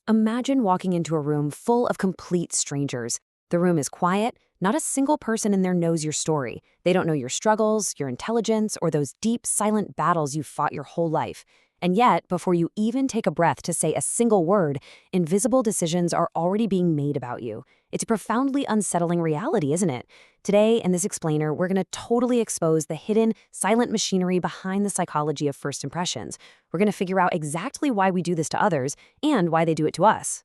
Imagine walking into a room full of complete strangers. The room is quiet, not a single person in there knows your story. They don't know your struggles, your intelligence, or those deep, silent battles you've fought your whole life. And yet, before you even take a breath to say a single word, invisible decisions are already being made about you. It's a profoundly unsettling reality, isn't it? Today, in this explainer, we're going to totally expose the hidden, silent machinery behind the psychology of first impressions. We're going to figure out exactly why we do this to others and why they do it to us.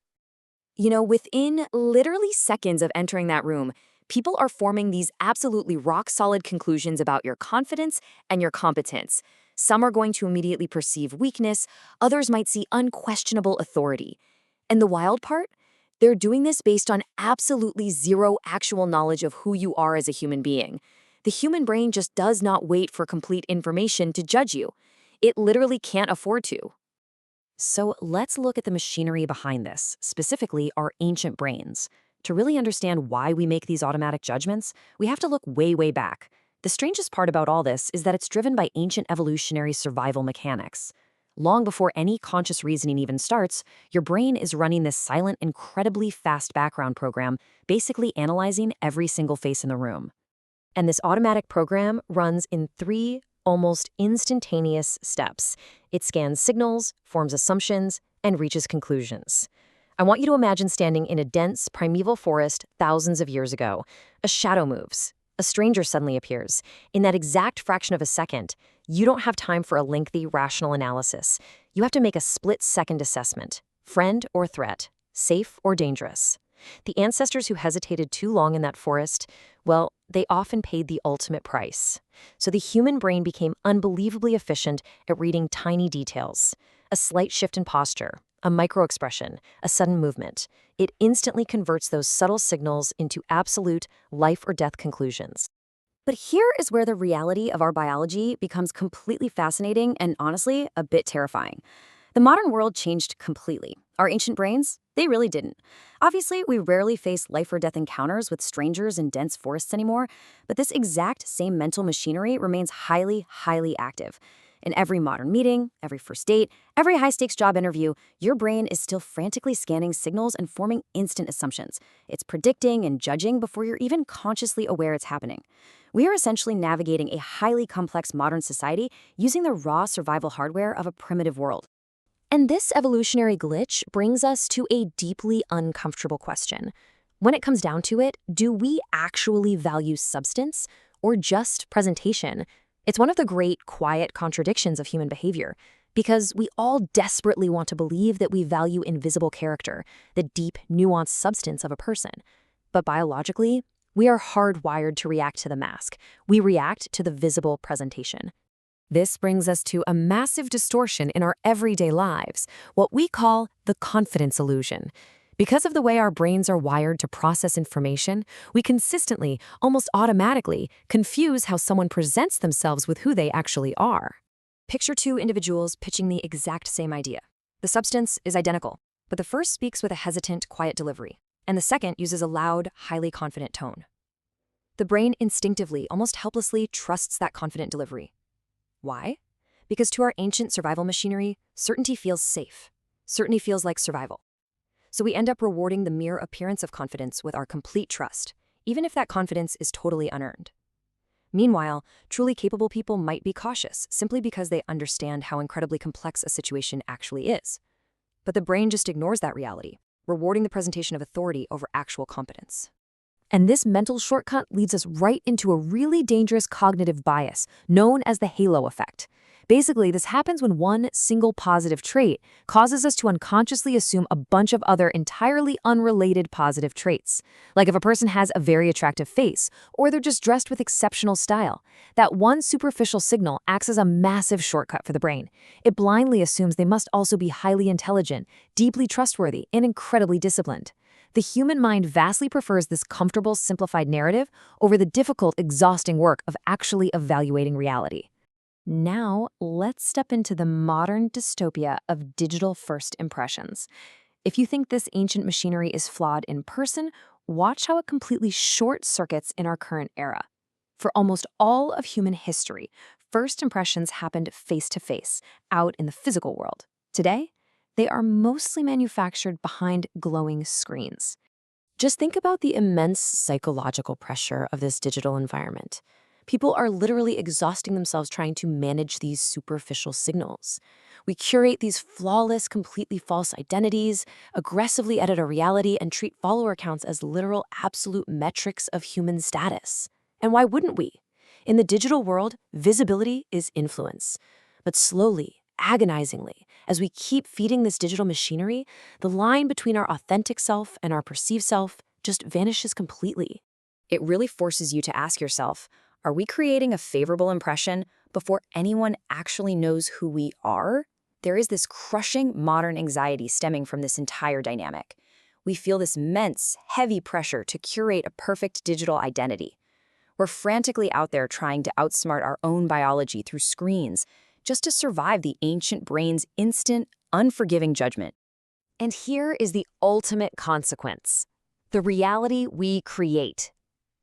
Within literally seconds of entering that room, people are forming these absolutely rock solid conclusions about your confidence and your competence. Some are going to immediately perceive weakness, others might see unquestionable authority. And the wild part? They're doing this based on absolutely zero actual knowledge of who you are as a human being. The human brain just does not wait for complete information to judge you. It literally can't afford to. So let's look at the machinery behind this, specifically our ancient brains. To really understand why we make these automatic judgments, we have to look way, way back. The strangest part about all this is that it's driven by ancient evolutionary survival mechanics. Long before any conscious reasoning even starts, your brain is running this silent, incredibly fast background program, basically analyzing every single face in the room. And this automatic program runs in three almost instantaneous steps. It scans signals, forms assumptions, and reaches conclusions. I want you to imagine standing in a dense, primeval forest thousands of years ago. A shadow moves. A stranger suddenly appears. In that exact fraction of a second, you don't have time for a lengthy, rational analysis. You have to make a split-second assessment. Friend or threat? Safe or dangerous? The ancestors who hesitated too long in that forest, well, they often paid the ultimate price. So the human brain became unbelievably efficient at reading tiny details. A slight shift in posture, a microexpression, a sudden movement. It instantly converts those subtle signals into absolute life or death conclusions. But here is where the reality of our biology becomes completely fascinating and honestly a bit terrifying. The modern world changed completely. Our ancient brains, they really didn't. Obviously, we rarely face life or death encounters with strangers in dense forests anymore, but this exact same mental machinery remains highly, highly active. In every modern meeting, every first date, every high-stakes job interview, your brain is still frantically scanning signals and forming instant assumptions. It's predicting and judging before you're even consciously aware it's happening. We are essentially navigating a highly complex modern society using the raw survival hardware of a primitive world. And this evolutionary glitch brings us to a deeply uncomfortable question. When it comes down to it, do we actually value substance or just presentation? It's one of the great, quiet contradictions of human behavior, because we all desperately want to believe that we value invisible character, the deep, nuanced substance of a person. But biologically, we are hardwired to react to the mask. We react to the visible presentation. This brings us to a massive distortion in our everyday lives, what we call the confidence illusion. Because of the way our brains are wired to process information, we consistently, almost automatically, confuse how someone presents themselves with who they actually are. Picture two individuals pitching the exact same idea. The substance is identical, but the first speaks with a hesitant, quiet delivery, and the second uses a loud, highly confident tone. The brain instinctively, almost helplessly, trusts that confident delivery. Why? Because to our ancient survival machinery, certainty feels safe. Certainty feels like survival. So we end up rewarding the mere appearance of confidence with our complete trust, even if that confidence is totally unearned. Meanwhile, truly capable people might be cautious simply because they understand how incredibly complex a situation actually is. But the brain just ignores that reality, rewarding the presentation of authority over actual competence. And this mental shortcut leads us right into a really dangerous cognitive bias known as the halo effect. Basically, this happens when one single positive trait causes us to unconsciously assume a bunch of other entirely unrelated positive traits. Like if a person has a very attractive face, or they're just dressed with exceptional style, that one superficial signal acts as a massive shortcut for the brain. It blindly assumes they must also be highly intelligent, deeply trustworthy, and incredibly disciplined. The human mind vastly prefers this comfortable, simplified narrative over the difficult, exhausting work of actually evaluating reality. Now, let's step into the modern dystopia of digital first impressions. If you think this ancient machinery is flawed in person, watch how it completely short circuits in our current era. For almost all of human history, first impressions happened face to face, out in the physical world. Today, they are mostly manufactured behind glowing screens. Just think about the immense psychological pressure of this digital environment. People are literally exhausting themselves trying to manage these superficial signals. We curate these flawless, completely false identities, aggressively edit our reality, and treat follower counts as literal absolute metrics of human status. And why wouldn't we? In the digital world, visibility is influence. But slowly, agonizingly, as we keep feeding this digital machinery, the line between our authentic self and our perceived self just vanishes completely. It really forces you to ask yourself, are we creating a favorable impression before anyone actually knows who we are? There is this crushing modern anxiety stemming from this entire dynamic. We feel this immense, heavy pressure to curate a perfect digital identity. We're frantically out there trying to outsmart our own biology through screens just to survive the ancient brain's instant, unforgiving judgment. And here is the ultimate consequence: the reality we create.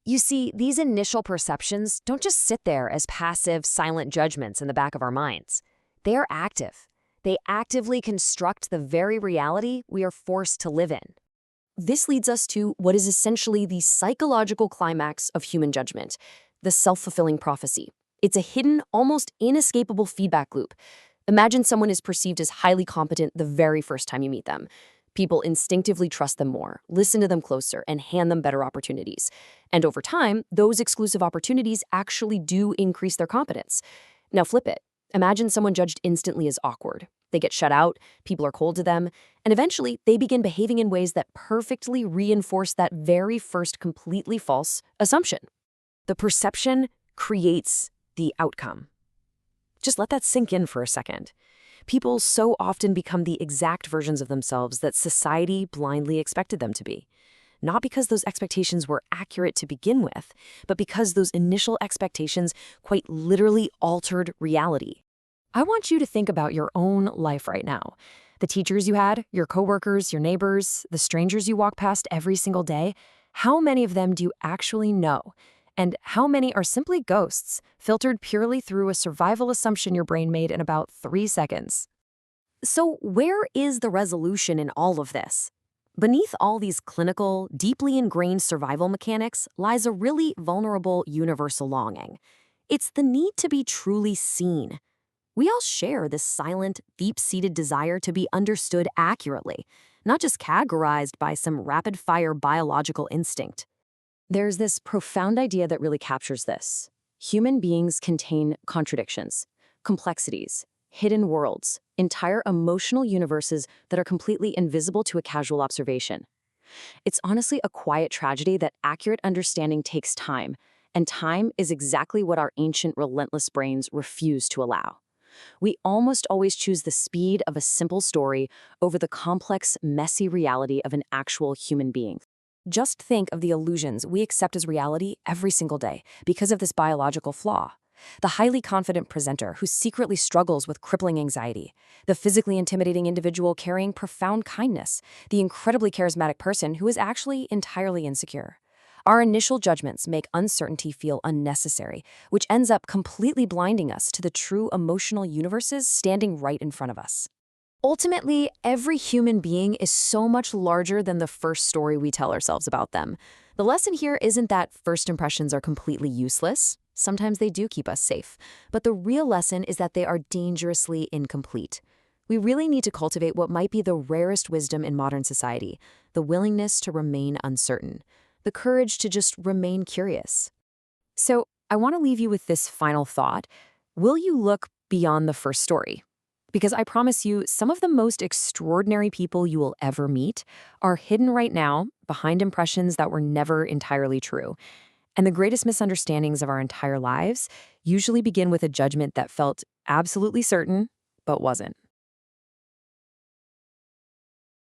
You see, these initial perceptions don't just sit there as passive, silent judgments in the back of our minds. They are active. They actively construct the very reality we are forced to live in. This leads us to what is essentially the psychological climax of human judgment, the self-fulfilling prophecy. It's a hidden, almost inescapable feedback loop. Imagine someone is perceived as highly competent the very first time you meet them. People instinctively trust them more, listen to them closer, and hand them better opportunities. And over time, those exclusive opportunities actually do increase their competence. Now flip it. Imagine someone judged instantly as awkward. They get shut out, people are cold to them, and eventually they begin behaving in ways that perfectly reinforce that very first completely false assumption. The perception creates the outcome. Just let that sink in for a second. People so often become the exact versions of themselves that society blindly expected them to be. Not because those expectations were accurate to begin with, but because those initial expectations quite literally altered reality. I want you to think about your own life right now. The teachers you had, your coworkers, your neighbors, the strangers you walk past every single day. How many of them do you actually know? And how many are simply ghosts, filtered purely through a survival assumption your brain made in about 3 seconds? So where is the resolution in all of this? Beneath all these clinical, deeply ingrained survival mechanics lies a really vulnerable universal longing. It's the need to be truly seen. We all share this silent, deep-seated desire to be understood accurately, not just categorized by some rapid-fire biological instinct. There's this profound idea that really captures this. Human beings contain contradictions, complexities, hidden worlds, entire emotional universes that are completely invisible to a casual observation. It's honestly a quiet tragedy that accurate understanding takes time, and time is exactly what our ancient, relentless brains refuse to allow. We almost always choose the speed of a simple story over the complex, messy reality of an actual human being. Just think of the illusions we accept as reality every single day because of this biological flaw. The highly confident presenter who secretly struggles with crippling anxiety, the physically intimidating individual carrying profound kindness, the incredibly charismatic person who is actually entirely insecure. Our initial judgments make uncertainty feel unnecessary, which ends up completely blinding us to the true emotional universes standing right in front of us. Ultimately, every human being is so much larger than the first story we tell ourselves about them. The lesson here isn't that first impressions are completely useless. Sometimes they do keep us safe. But the real lesson is that they are dangerously incomplete. We really need to cultivate what might be the rarest wisdom in modern society, the willingness to remain uncertain, the courage to just remain curious. So, I want to leave you with this final thought. Will you look beyond the first story? Because I promise you, some of the most extraordinary people you will ever meet are hidden right now behind impressions that were never entirely true. And the greatest misunderstandings of our entire lives usually begin with a judgment that felt absolutely certain, but wasn't.